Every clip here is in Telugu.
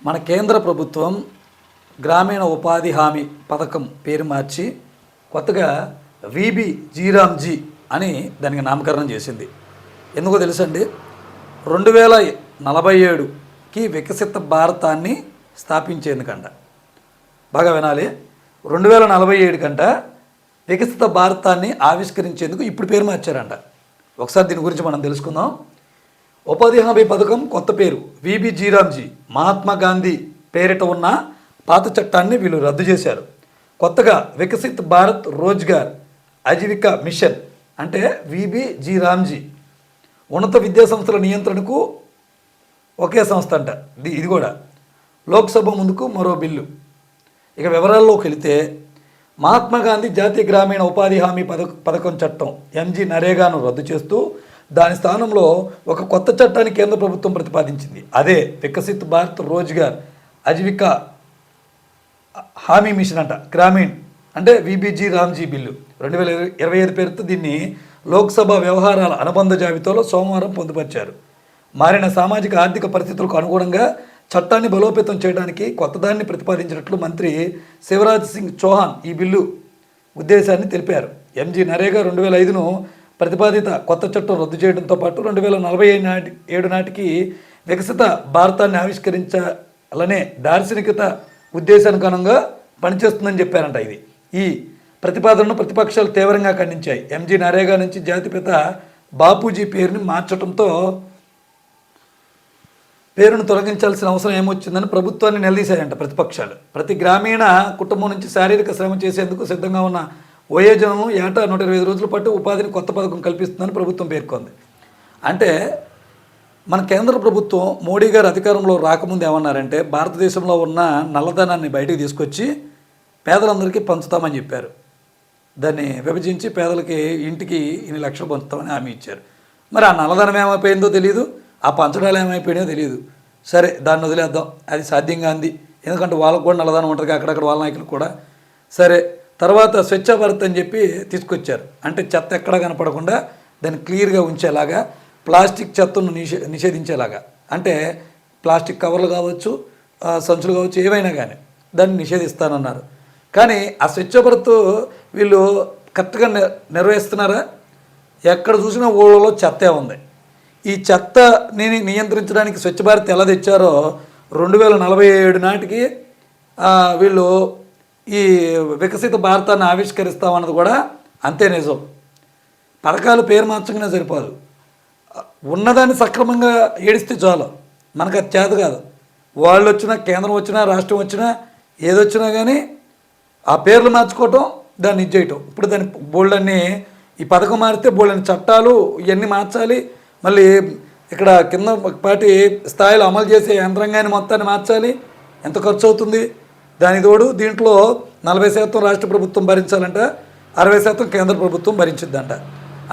మన కేంద్ర ప్రభుత్వం గ్రామీణ ఉపాధి హామీ పథకం పేరు మార్చి కొత్తగా వీబీ జీరామ్జీ అని దానికి నామకరణం చేసింది. ఎందుకో తెలుసండి, 2047కి వికసిత భారతాన్ని స్థాపించేందుకంట. బాగా వినాలి, 2047 కంట వికసిత భారతాన్ని ఆవిష్కరించేందుకు ఇప్పుడు పేరు మార్చారంట. ఒకసారి దీని గురించి మనం తెలుసుకుందాం. ఉపాధి హామీ పథకం కొత్త పేరు వీబీ జీరామ్జీ. మహాత్మా గాంధీ పేరిట ఉన్న పాత చట్టాన్ని వీళ్ళు రద్దు చేశారు. కొత్తగా వికసిత్ భారత్ రోజ్గార్ ఆజీవికా మిషన్ అంటే వీబీ జీరామ్జీ. ఉన్నత విద్యాసంస్థల నియంత్రణకు ఒకే సంస్థ అంట. ఇది కూడా లోక్సభ ముందుకు మరో బిల్లు. ఇక వివరాల్లోకి వెళితే, మహాత్మా గాంధీ జాతీయ గ్రామీణ ఉపాధి హామీ పథకం చట్టం ఎంజీ నరేగాను రద్దు చేస్తూ దాని స్థానంలో ఒక కొత్త చట్టాన్ని కేంద్ర ప్రభుత్వం ప్రతిపాదించింది. అదే వికసిత్ భారత్ రోజ్గార్ ఆజీవికా హామీ మిషన్ అంట. గ్రామీణ్ అంటే వీబీజీ రామ్జీ బిల్లు 2025 పేరుతో దీన్ని లోక్సభ వ్యవహారాల అనుబంధ జాబితాలో సోమవారం పొందుపరిచారు. మారిన సామాజిక ఆర్థిక పరిస్థితులకు అనుగుణంగా చట్టాన్ని బలోపేతం చేయడానికి కొత్తదాన్ని ప్రతిపాదించినట్లు మంత్రి శివరాజ్ సింగ్ చౌహాన్ ఈ బిల్లు ఉద్దేశాన్ని తెలిపారు. ఎంజీ నరేగా 2005ను ప్రతిపాదిత కొత్త చట్టం రద్దు చేయడంతో పాటు 2047 నాటికి వికసిత భారతాన్ని ఆవిష్కరించాలనే దార్శనికత ఉద్దేశానుగుణంగా పనిచేస్తుందని చెప్పారంట. ఈ ప్రతిపాదనను ప్రతిపక్షాలు తీవ్రంగా ఖండించాయి. ఎంజీ నరేగా నుంచి జాతిపిత బాపూజీ పేరును తొలగించాల్సిన అవసరం ఏమొచ్చిందని ప్రభుత్వాన్ని నిలదీశాయంట ప్రతిపక్షాలు. ప్రతి గ్రామీణ కుటుంబం నుంచి శారీరక శ్రమ చేసేందుకు సిద్ధంగా ఉన్న వయోజనము ఏటా 125 రోజుల పాటు ఉపాధిని కొత్త పథకం కల్పిస్తుందని ప్రభుత్వం పేర్కొంది. అంటే మన కేంద్ర ప్రభుత్వం మోడీ గారు అధికారంలో రాకముందు ఏమన్నారంటే, భారతదేశంలో ఉన్న నల్లధనాన్ని బయటికి తీసుకొచ్చి పేదలందరికీ పంచుతామని చెప్పారు. దాన్ని విభజించి పేదలకి ఇంటికి ఇన్ని లక్షలు పంచుతామని హామీ ఇచ్చారు. మరి ఆ నల్లధనం ఏమైపోయిందో తెలియదు, ఆ పంచడాలు ఏమైపోయినాయో తెలియదు. సరే, దాన్ని వదిలేద్దాం, అది సాధ్యంగా అంది. ఎందుకంటే వాళ్ళకు కూడా నల్లధనం ఉంటుంది అక్కడక్కడ, వాళ్ళ నాయకులు కూడా. సరే, తర్వాత స్వచ్ఛ భారత్ అని చెప్పి తీసుకొచ్చారు. అంటే చెత్త ఎక్కడా కనపడకుండా దాన్ని క్లియర్గా ఉంచేలాగా, ప్లాస్టిక్ చెత్తను నిషేధించేలాగా. అంటే ప్లాస్టిక్ కవర్లు కావచ్చు, సంచులు కావచ్చు, ఏవైనా కానీ దాన్ని నిషేధిస్తానన్నారు. కానీ ఆ స్వచ్ఛ భారత్ వీళ్ళు కరెక్ట్గా నిర్వహిస్తున్నారా? ఎక్కడ చూసినా ఊళ్ళలో చెత్తే ఉంది. ఈ చెత్తని నియంత్రించడానికి స్వచ్ఛ భారత్ ఎలా తెచ్చారో 2047 నాటికి వీళ్ళు ఈ వికసిత భారతాన్ని ఆవిష్కరిస్తామన్నది కూడా అంతే నిజం. పథకాలు పేరు మార్చగానే సరిపోదు, ఉన్నదాన్ని సక్రమంగా ఏడిస్తే చాలు. మనకు అది చేత కాదు. వాళ్ళు వచ్చినా, కేంద్రం వచ్చినా, రాష్ట్రం వచ్చినా, ఏదొచ్చినా కానీ ఆ పేర్లు మార్చుకోవటం, దాన్ని ఇచ్చేయటం. ఇప్పుడు దాన్ని బోల్డన్ని ఈ పథకం మారితే బోల్డన్ని చట్టాలు ఇవన్నీ మార్చాలి. మళ్ళీ ఇక్కడ కింద పాటి స్థాయిలో అమలు చేసే యంత్రాంగాన్ని మొత్తాన్ని మార్చాలి. ఎంత ఖర్చు అవుతుంది? దానికి తోడు దీంట్లో 40% రాష్ట్ర ప్రభుత్వం భరించాలంట, 60% కేంద్ర ప్రభుత్వం భరించిద్దంట.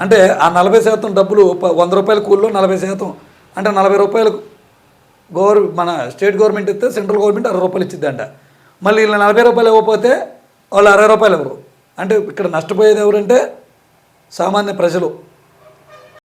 అంటే ఆ 40% డబ్బులు 100 రూపాయల కూల్లో 40% అంటే 40 రూపాయలు మన స్టేట్ గవర్నమెంట్ ఇస్తే సెంట్రల్ గవర్నమెంట్ 60 రూపాయలు ఇచ్చిద్దంట. మళ్ళీ వీళ్ళు 40 రూపాయలు ఇవ్వకపోతే వాళ్ళు 60 రూపాయలు ఎవరు? అంటే ఇక్కడ నష్టపోయేది ఎవరంటే సామాన్య ప్రజలు.